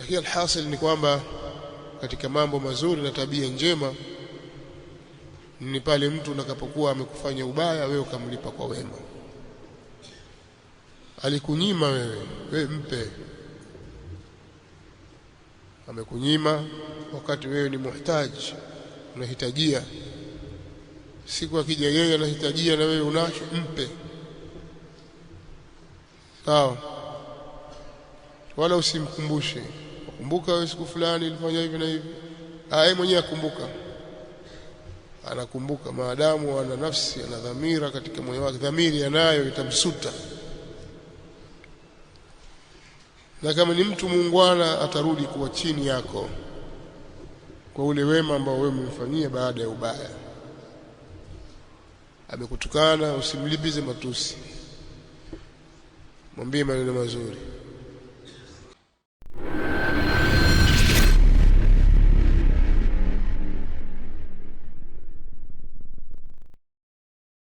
Lakini alhasil ni kwamba katika mambo mazuri na tabia njema ni pale mtu unakapokuwa amekufanya ubaya wewe ukamlipa kwa wema. Alikunyima wewe mpe. Amekunyima wakati wewe ni muhtaji, unahitajia. Siku akija yeye anahitajia na wewe unacho, mpe. Sawa? Wala usimkumbushe. Kumbuka wewe siku fulani ilifanya hivi na hivi. Yeye mwenyewe akumbuka. Anakumbuka maadamu ana nafsi, ana dhamira katika moyo wake, dhamiri anayo itamsuta. Na kama ni mtu muungwana atarudi kuwa chini yako kwa ule wema ambao wewe umemfanyia baada ya ubaya. Amekutukana, usimlipize matusi, mwambie maneno mazuri.